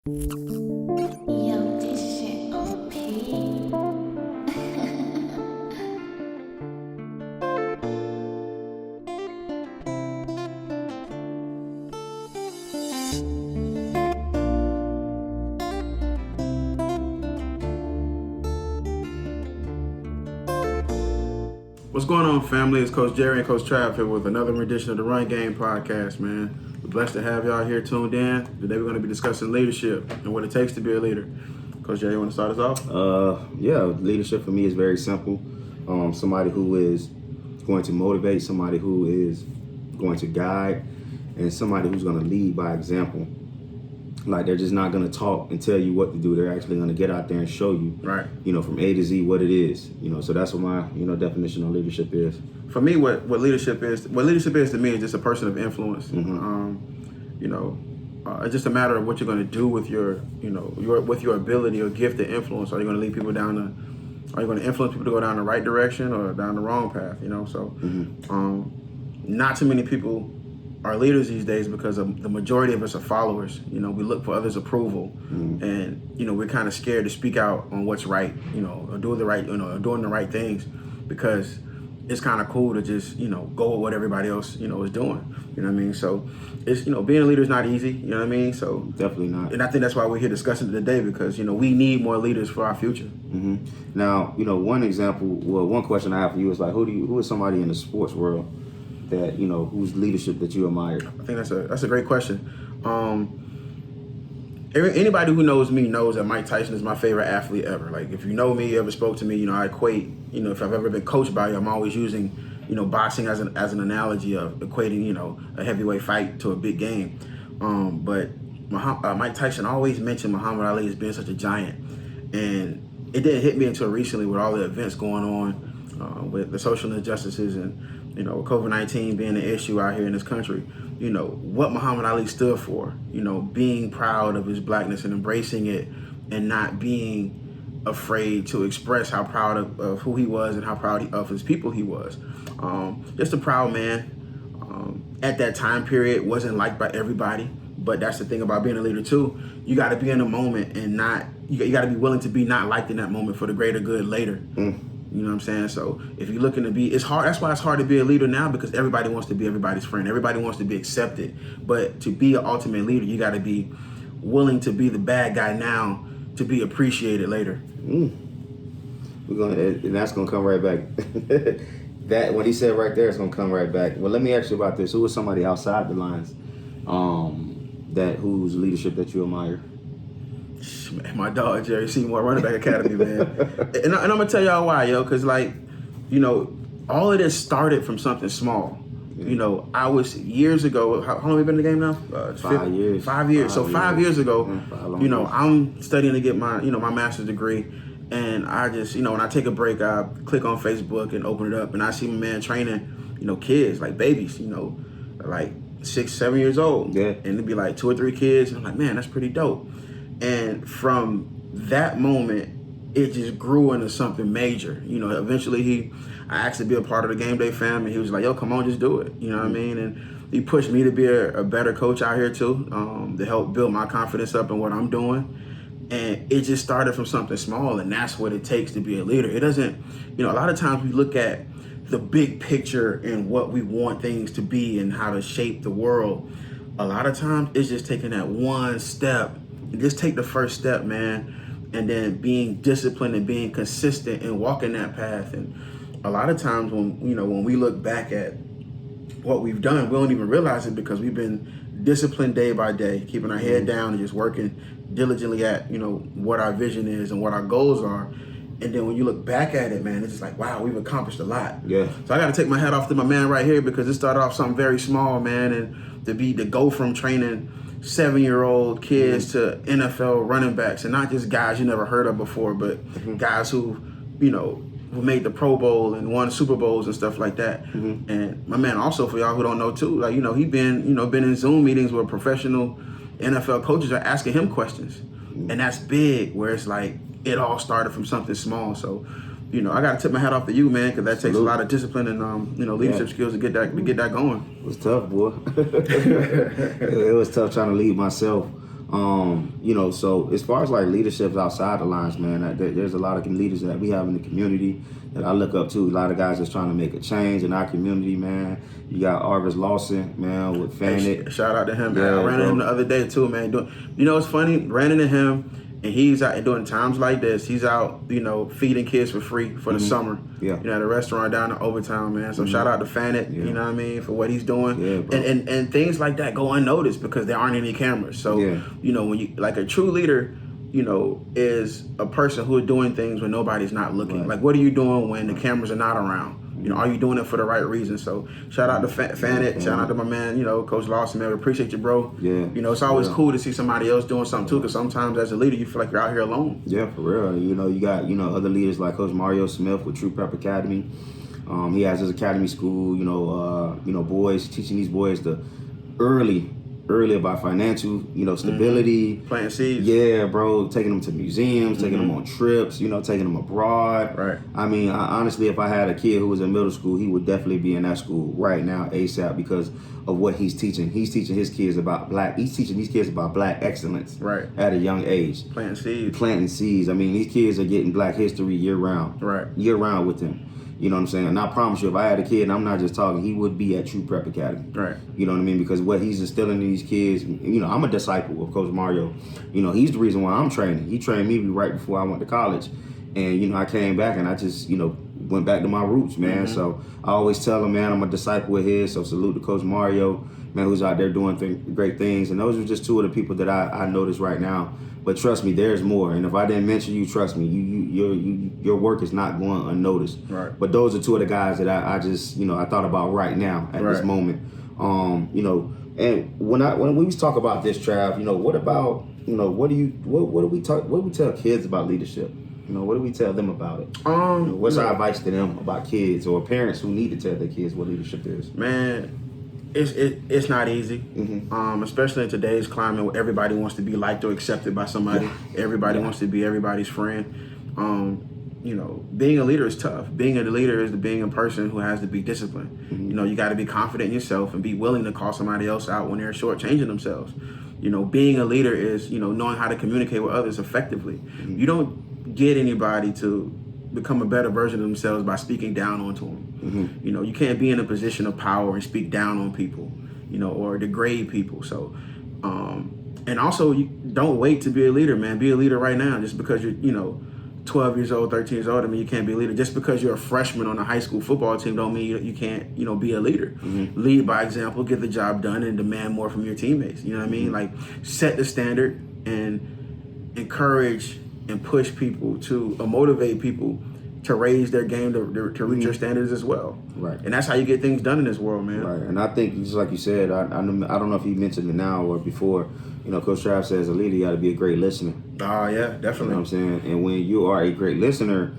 Yo, this shit OP. What's going on, family? It's Coach Jerry and Coach Trav here with another rendition of the Run Game podcast, man. We're blessed to have y'all here tuned in. Today we're going to be discussing leadership and what it takes to be a leader. Coach Jerry, you want to start us off? Leadership for me is very simple. Somebody who is going to motivate, somebody who is going to guide, and somebody who's going to lead by example. Like, they're just not going to talk and tell you what to do. They're actually going to get out there and show you, Right. From A to Z what it is. So that's what my, definition of leadership is. For me, what leadership is to me is just a person of influence. It's just a matter of what you're going to do with your ability or gift to influence. Are you going to lead people are you going to influence people to go down the right direction or down the wrong path? Not too many people are leaders these days because the majority of us are followers. We look for others' approval, and we're kind of scared to speak out on what's right, or doing the right things, because it's kind of cool to just go with what everybody else is doing. You know what I mean? So it's being a leader is not easy. You know what I mean? So Definitely not. And I think that's why we're here discussing it today, because we need more leaders for our future. Now, one question I have for you is, like, who is somebody in the sports world that whose leadership that you admire? I think that's a great question. Anybody who knows me knows that Mike Tyson is my favorite athlete ever. Like, if you know me, you ever spoke to me, I equate, if I've ever been coached by you, I'm always using, boxing as an analogy of equating, a heavyweight fight to a big game. But Mike Tyson always mentioned Muhammad Ali as being such a giant. And it didn't hit me until recently with all the events going on with the social injustices and, COVID-19 being an issue out here in this country, what Muhammad Ali stood for, being proud of his blackness and embracing it and not being afraid to express how proud of who he was and how proud of his people he was. Just a proud man. At that time period, wasn't liked by everybody, but that's the thing about being a leader too. You got to be in the moment and you got to be willing to be not liked in that moment for the greater good later. You know what I'm saying? So if you're looking to be, it's hard. That's why it's hard to be a leader now, because everybody wants to be everybody's friend. Everybody wants to be accepted. But to be an ultimate leader, you got to be willing to be the bad guy now to be appreciated later. And that's gonna come right back. That what he said right there is gonna come right back. Well, let me ask you about this. Who is somebody outside the lines, whose leadership that you admire? My dog Jerry Seymour, Running Back Academy, man. and I'm gonna tell y'all why, because all of this started from something small. I was years ago. How long have we been in the game now? 5 years. 5 years. So 5 years ago, years. I'm studying to get my my master's degree, and I just when I take a break, I click on Facebook and open it up, and I see my man training kids, like babies, like 6, 7 years old, and it'd be like 2 or 3 kids, and I'm like, man, that's pretty dope. And from that moment, it just grew into something major. Eventually I asked to be a part of the Game Day family. He was like, yo, come on, just do it. You know what I mean? And he pushed me to be a better coach out here too, to help build my confidence up in what I'm doing. And it just started from something small, and that's what it takes to be a leader. It doesn't, a lot of times we look at the big picture and what we want things to be and how to shape the world. A lot of times it's just taking that one step. Just take the first step, man, and then being disciplined and being consistent and walking that path. And a lot of times when we look back at what we've done, we don't even realize it, because we've been disciplined day by day, keeping our head down and just working diligently at what our vision is and what our goals are. And then when you look back at it, man, it's just like, wow, we've accomplished a lot. Yeah. So I got to take my hat off to my man right here, because it started off something very small, man, and to go from training 7-year-old kids to NFL running backs, and not just guys you never heard of before, but guys who made the Pro Bowl and won Super Bowls and stuff like that. And my man, also, for y'all who don't know too, like he been in Zoom meetings where professional NFL coaches are asking him questions, and that's big. Where it's like it all started from something small. So I got to tip my hat off to you, man, because that takes a lot of discipline and leadership skills to get that going. It was tough, boy. It was tough trying to lead myself. You know, so as far as like leaderships outside the lines, man, there's a lot of leaders that we have in the community that I look up to. A lot of guys that's trying to make a change in our community, man. You got Arvis Lawson, man, with Fanit. Hey, shout out to him, man. Yeah, I ran into him bro. the other day too, man. You know, it's funny, ran into him, and he's out doing times like this. He's out, you know, feeding kids for free for the summer. Yeah. You know, at a restaurant down in Overtown, man. So shout out to Fanit, Yeah. you know what I mean, for what he's doing. Yeah, bro. And things like that go unnoticed because there aren't any cameras. So, Yeah. you know, when you like a true leader, you know, is a person who is doing things when nobody's not looking. Right. Like, what are you doing when the cameras are not around? You know, are you doing it for the right reason? So shout out to Fanit, shout out to my man, you know, Coach Lawson, man. We appreciate you, bro. Yeah. You know, it's always Yeah. cool to see somebody else doing something too, because sometimes as a leader, you feel like you're out here alone. Yeah, for real. You know, you got, you know, other leaders like Coach Mario Smith with True Prep Academy. He has his academy school, you know, boys, teaching these boys the early about financial, you know, stability. Planting seeds. Yeah, bro, taking them to museums, taking them on trips, you know, taking them abroad. Right. I mean, honestly, if I had a kid who was in middle school, he would definitely be in that school right now, ASAP, because of what he's teaching. He's teaching his kids about he's teaching these kids about black excellence Right. at a young age. Planting seeds. Planting seeds. I mean, these kids are getting black history year round. Right. Year round with them. You know what I'm saying? And I promise you, if I had a kid, and I'm not just talking, he would be at True Prep Academy. Right. You know what I mean? Because what he's instilling in these kids, you know, I'm a disciple of Coach Mario. You know, he's the reason why I'm training. He trained me right before I went to college. And, you know, I came back and I just, you know, went back to my roots, man. So I always tell him, man, I'm a disciple of his. So salute to Coach Mario, man, who's out there doing great things. And those are just two of the people that I notice right now. But trust me, there's more. And if I didn't mention you, trust me, your work is not going unnoticed. Right. But those are two of the guys that I just, you know, I thought about right now at this Right. moment. You know, and when we talk about this, Trav, you know, what about, you know, what do we tell kids about leadership? You know, what do we tell them about it? You know, what's our advice to them about kids or parents who need to tell their kids what leadership is? Man, it's not easy, especially in today's climate where everybody wants to be liked or accepted by somebody. Everybody wants to be everybody's friend. You know, being a leader is tough. Being a leader is being a person who has to be disciplined. You know, you got to be confident in yourself and be willing to call somebody else out when they're shortchanging themselves. You know, being a leader is, you know, knowing how to communicate with others effectively. You don't get anybody to become a better version of themselves by speaking down onto them. You know, you can't be in a position of power and speak down on people, you know, or degrade people. So, and also, you don't wait to be a leader, man. Be a leader right now. Just because you're, you know, 12 years old, 13 years old, I mean, you can't be a leader. Just because you're a freshman on a high school football team don't mean you can't, you know, be a leader. Lead by example, get the job done, and demand more from your teammates. You know what I mean? Like, set the standard and encourage and push people to motivate people to raise their game to reach your standards as well. Right. And that's how you get things done in this world, man. Right. And I think, just like you said, I don't know if you mentioned it now or before, you know, Coach Trav says as a leader, you got to be a great listener. Oh, yeah, You know definitely. what I'm saying? And when you are a great listener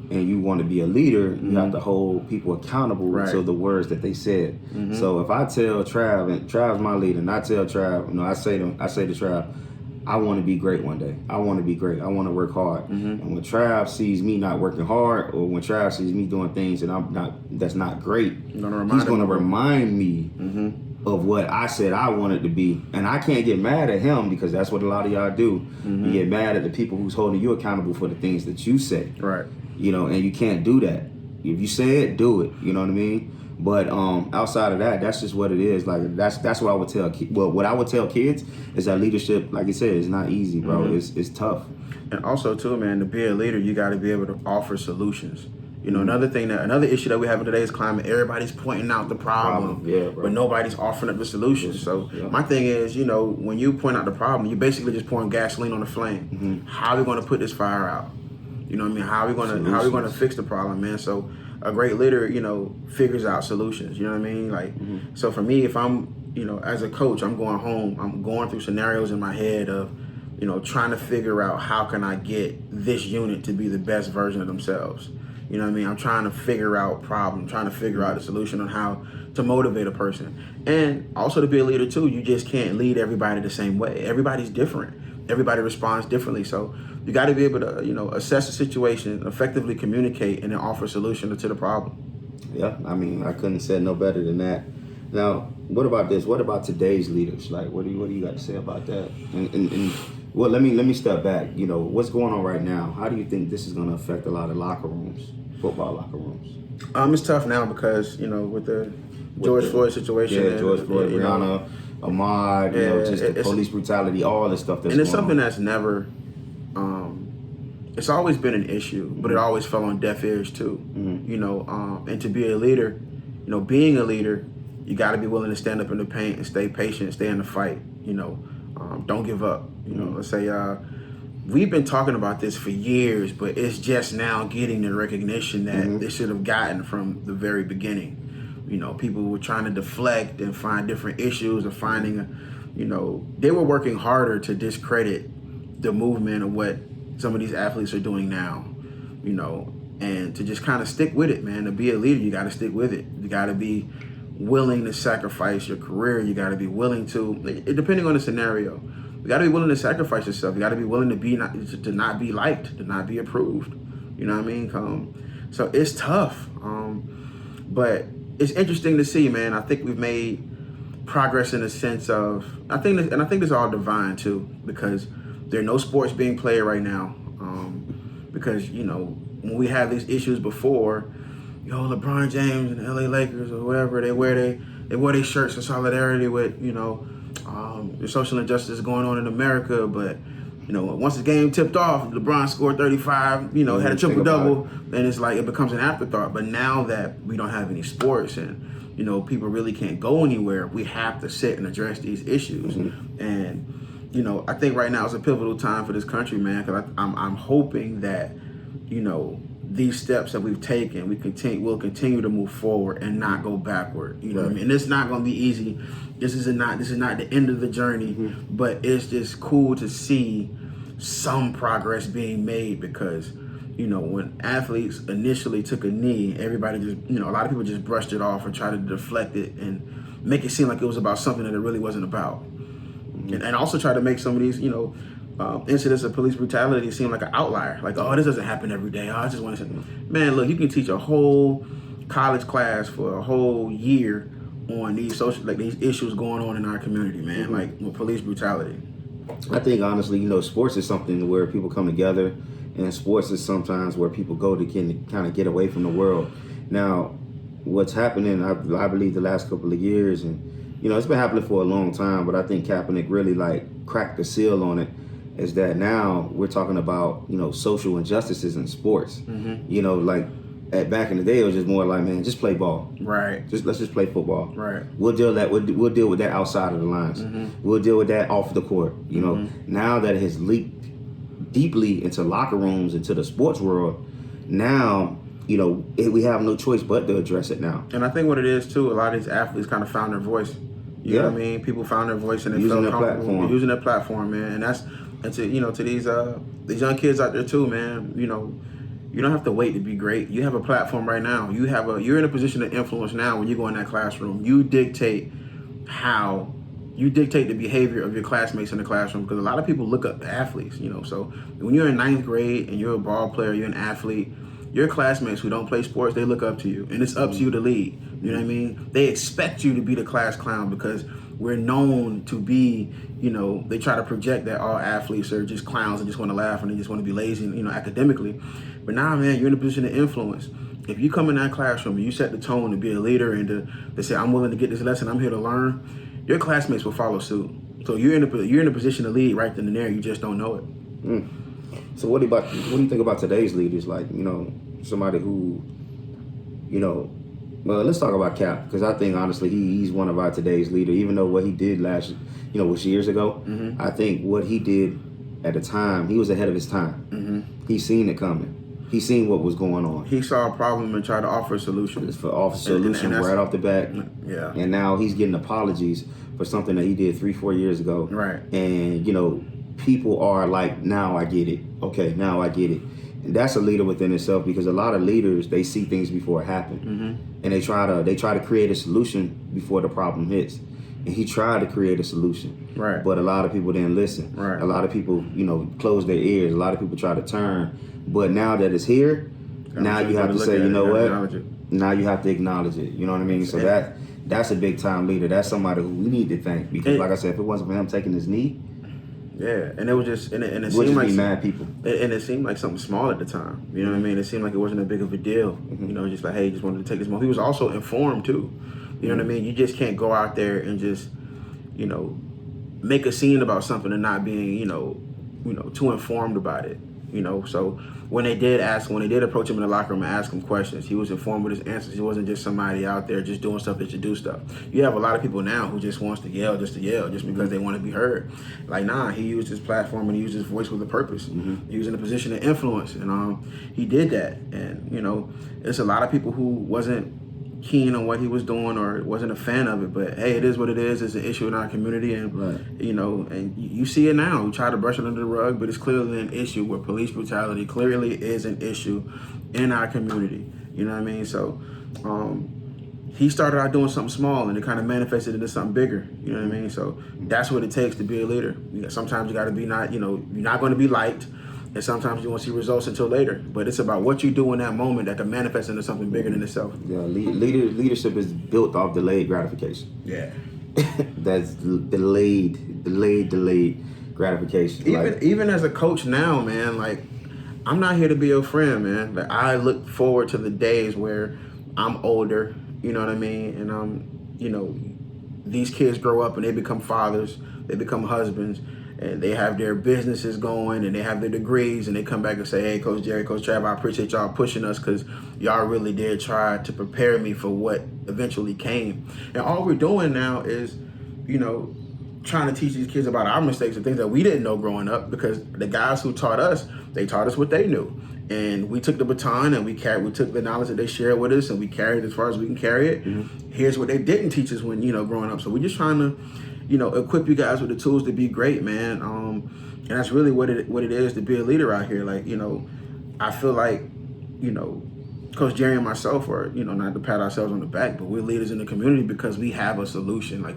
and you want to be a leader, you have to hold people accountable Right. to the words that they said. So if I tell Trav, and Trav's my leader, and I tell Trav, you know, I say to Trav, I want to be great one day. I want to be great. I want to work hard. And when Trav sees me not working hard, or when Trav sees me doing things that's not great, he's going to remind me of what I said I wanted to be. And I can't get mad at him because that's what a lot of y'all do. You get mad at the people who's holding you accountable for the things that you say. Right. You know, and you can't do that. If you say it, do it. You know what I mean? But outside of that, that's just what it is. Like that's what I would tell. What I would tell kids is that leadership, like you said, is not easy, bro. It's tough. And also too, man, to be a leader, you got to be able to offer solutions. You know, another issue that we have in today's climate, everybody's pointing out the problem, Yeah, bro. but nobody's offering up the solution. So my thing is, you know, when you point out the problem, you're basically just pouring gasoline on the flame. How are we going to put this fire out? You know what I mean? How are we going to fix the problem, man? So a great leader, you know, figures out solutions. You know what I mean? Like, so for me, if I'm, you know, as a coach, I'm going home, I'm going through scenarios in my head of, you know, trying to figure out how can I get this unit to be the best version of themselves. You know what I mean? I'm trying to figure out problems, trying to figure out a solution on how to motivate a person. And also to be a leader too, you just can't lead everybody the same way. Everybody's different. Everybody responds differently. So you got to be able to, you know, assess the situation, effectively communicate, and then offer a solution to the problem. Yeah, I mean, I couldn't have said no better than that. Now, What about this? What about today's leaders? Like, what do you got to say about that? And well, let me step back. You know, what's going on right now? How do you think this is going to affect a lot of locker rooms, football locker rooms? It's tough now because with the George Floyd situation. Yeah, George Floyd, Rihanna, Ahmaud, just the police brutality, all this stuff that's and it's going something on. that's never. It's always been an issue, but it always fell on deaf ears too. And to be a leader, being a leader, you got to be willing to stand up in the paint and stay patient, stay in the fight. Don't give up. Let's say we've been talking about this for years, but it's just now getting the recognition that they should have gotten from the very beginning. People were trying to deflect and find different issues or finding, they were working harder to discredit the movement of what some of these athletes are doing now, and to just kind of stick with it, man. To be a leader, you got to stick with it. You got to be willing to sacrifice your career. You got to be willing to, depending on the scenario, you got to be willing to sacrifice yourself. You got to be willing to not be liked, to not be approved. You know what I mean? So it's tough, but it's interesting to see, man. I think we've made progress in the sense of, I think this is all divine too, because there are no sports being played right now. Because when we had these issues before, LeBron James and the LA Lakers or whatever, they wear their shirts in solidarity with the social injustice going on in America. But once the game tipped off, LeBron scored 35, had a triple double, and it's like it becomes an afterthought. But now that we don't have any sports and people really can't go anywhere, we have to sit and address these issues. And I think right now is a pivotal time for this country, man, because I'm hoping that, these steps that we've taken, we'll continue to move forward and not go backward. You know what I mean? And it's not going to be easy. This is not the end of the journey, but it's just cool to see some progress being made because, when athletes initially took a knee, everybody just, a lot of people just brushed it off and tried to deflect it and make it seem like it was about something that it really wasn't about. And also try to make some of these, incidents of police brutality seem like an outlier. Like, oh, this doesn't happen every day. Oh, I just want to say, man, look, you can teach a whole college class for a whole year on these these issues going on in our community, man, like with police brutality. I think honestly, sports is something where people come together, and sports is sometimes where people go to kind of get away from the world. Now, what's happening, I believe, the last couple of years, and it's been happening for a long time, but I think Kaepernick really cracked the seal on it. Is that now we're talking about social injustices in sports. Back in the day it was just more like, man, just play ball. Right. Let's just play football. Right. We'll deal with that outside of the lines. We'll deal with that off the court. Now that it has leaked deeply into locker rooms, into the sports world, now we have no choice but to address it now. And I think what it is too, a lot of these athletes kind of found their voice. You know what I mean? People found their voice and they felt comfortable using their platform, man. And to these young kids out there too, man. You don't have to wait to be great. You have a platform right now. You're in a position of influence now. When you go in that classroom, you dictate the behavior of your classmates in the classroom, because a lot of people look up to athletes. So when you're in 9th grade and you're a ball player, you're an athlete, your classmates who don't play sports, they look up to you, and it's up to you to lead. You know what I mean? They expect you to be the class clown because we're known to be, they try to project that all athletes are just clowns and just want to laugh and they just want to be lazy, academically. But now, man, you're in a position of influence. If you come in that classroom and you set the tone to be a leader and to say, I'm willing to get this lesson, I'm here to learn, your classmates will follow suit. So you're in a position to lead right then and there. You just don't know it. So what do you think about today's leaders? Like, somebody who, well, let's talk about Cap, because I think honestly he's one of our today's leader. Even though what he did was years ago, I think what he did at the time, he was ahead of his time. He seen it coming. He seen what was going on. He saw a problem and tried to offer a solution. Right off the bat. Yeah. And now he's getting apologies for something that he did 3-4 years ago. Right. And people are like, now I get it. Okay, now I get it. And that's a leader within itself, because a lot of leaders, they see things before it happens, and they try to create a solution before the problem hits. And he tried to create a solution, right? But a lot of people didn't listen. Right. A lot of people, closed their ears. A lot of people try to turn. But now that it's here, now you have to say, you know what? Now you have to acknowledge it. You know what I mean? So that's a big time leader. That's somebody who we need to thank because, like I said, if it wasn't for him taking his knee, yeah, and it was just and it we'll seemed just like be mad people. And it seemed like something small at the time. You know what I mean? It seemed like it wasn't a big of a deal. You know, just like, hey, he just wanted to take this moment. He was also informed too. You know what I mean? You just can't go out there and just, you know, make a scene about something and not being, you know, too informed about it. You know, so when they did approach him in the locker room and ask him questions, he was informed with his answers. He wasn't just somebody out there just doing stuff that you do stuff. You have a lot of people now who just wants to yell just because they want to be heard. Like, nah, he used his platform and he used his voice with a purpose. He was in a position of influence, and he did that. And, you know, it's a lot of people who wasn't keen on what he was doing or wasn't a fan of it, but hey, it is what it is. It's an issue in our community, and you know, and you see it now. We try to brush it under the rug, but it's clearly an issue where police brutality clearly is an issue in our community. You know what I mean? So he started out doing something small and it kind of manifested into something bigger. You know what I mean? So that's what it takes to be a leader. Sometimes you got to be you're not going to be liked. And sometimes you won't see results until later. But it's about what you do in that moment that can manifest into something bigger than itself. Yeah, leadership is built off delayed gratification. Yeah. That's delayed gratification. Even as a coach now, man, like, I'm not here to be your friend, man. Like, I look forward to the days where I'm older, you know what I mean? And you know, these kids grow up and they become fathers, they become husbands, and they have their businesses going and they have their degrees, and they come back and say, hey, Coach Jerry, Coach Trav, I appreciate y'all pushing us because y'all really did try to prepare me for what eventually came. And all we're doing now is, you know, trying to teach these kids about our mistakes and things that we didn't know growing up, because the guys who taught us, they taught us what they knew. And we took the baton and we took the knowledge that they shared with us and we carried it as far as we can carry it. Here's what they didn't teach us when, you know, growing up. So we're just trying to, you know, equip you guys with the tools to be great, man. And that's really what it is to be a leader out here. Like, you know, I feel like, you know, Coach Jerry and myself are, you know, not to pat ourselves on the back, but we're leaders in the community because we have a solution. Like,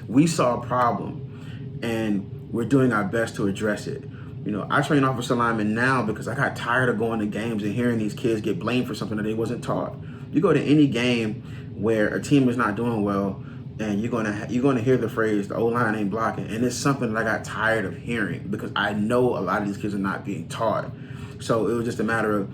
we saw a problem and we're doing our best to address it. You know, I train officer linemen now because I got tired of going to games and hearing these kids get blamed for something that they wasn't taught. You go to any game where a team is not doing well, and you're gonna hear the phrase, the O-line ain't blocking. And it's something that I got tired of hearing because I know a lot of these kids are not being taught. So it was just a matter of,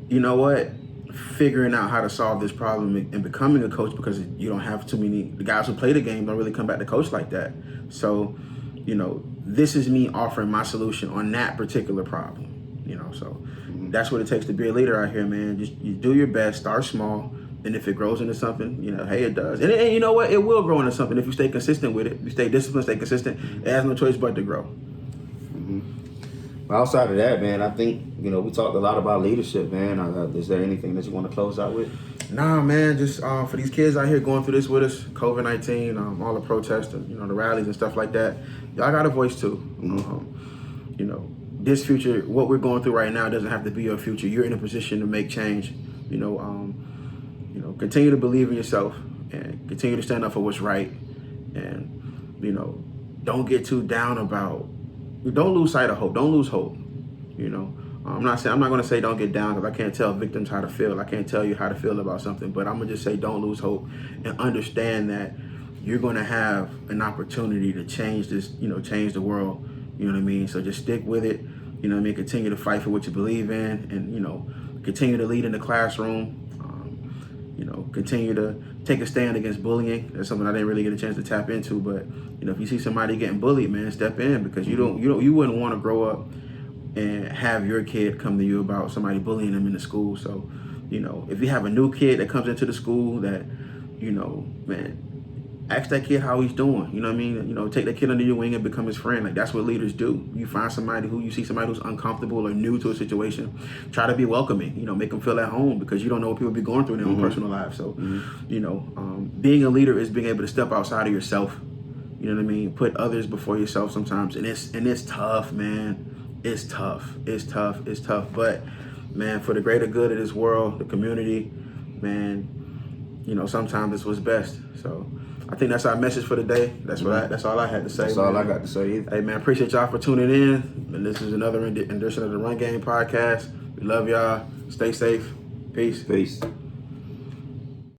you know what, figuring out how to solve this problem and becoming a coach, because you don't have too many, the guys who play the game don't really come back to coach like that. So, you know, this is me offering my solution on that particular problem, you know. So that's what it takes to be a leader out here, man. Just you do your best, start small. And if it grows into something, you know, hey, it does. And you know what? It will grow into something if you stay consistent with it. You stay disciplined, stay consistent. It has no choice but to grow. Well, outside of that, man, I think, you know, we talked a lot about leadership, man. Is there anything that you want to close out with? Nah, man, just for these kids out here going through this with us, COVID-19, all the protests, and, you know, the rallies and stuff like that, y'all got a voice too. You know, this future, what we're going through right now doesn't have to be your future. You're in a position to make change. You know, continue to believe in yourself and continue to stand up for what's right. And, you know, don't get too down about, don't lose sight of hope. Don't lose hope. You know, I'm not going to say don't get down, because I can't tell victims how to feel. I can't tell you how to feel about something, but I'm going to just say don't lose hope and understand that you're going to have an opportunity to change this, you know, change the world. You know what I mean? So just stick with it. You know what I mean? Continue to fight for what you believe in, and, you know, continue to lead in the classroom. You know, continue to take a stand against bullying. That's something I didn't really get a chance to tap into, but, you know, if you see somebody getting bullied, man, step in, because you wouldn't want to grow up and have your kid come to you about somebody bullying them in the school. So, you know, if you have a new kid that comes into the school that, you know, man, ask that kid how he's doing. You know what I mean? You know, take that kid under your wing and become his friend. Like, that's what leaders do. You find somebody you see somebody who's uncomfortable or new to a situation, try to be welcoming, you know, make them feel at home, because you don't know what people be going through in their own personal lives. So, you know, being a leader is being able to step outside of yourself. You know what I mean? Put others before yourself sometimes. And it's tough, man. It's tough. But, man, for the greater good of this world, the community, man, you know, sometimes it's what's best. So I think that's our message for today. That's all I had to say. That's all I got to say either. Hey, man, appreciate y'all for tuning in. And this is another edition of the Run Game Podcast. We love y'all. Stay safe. Peace.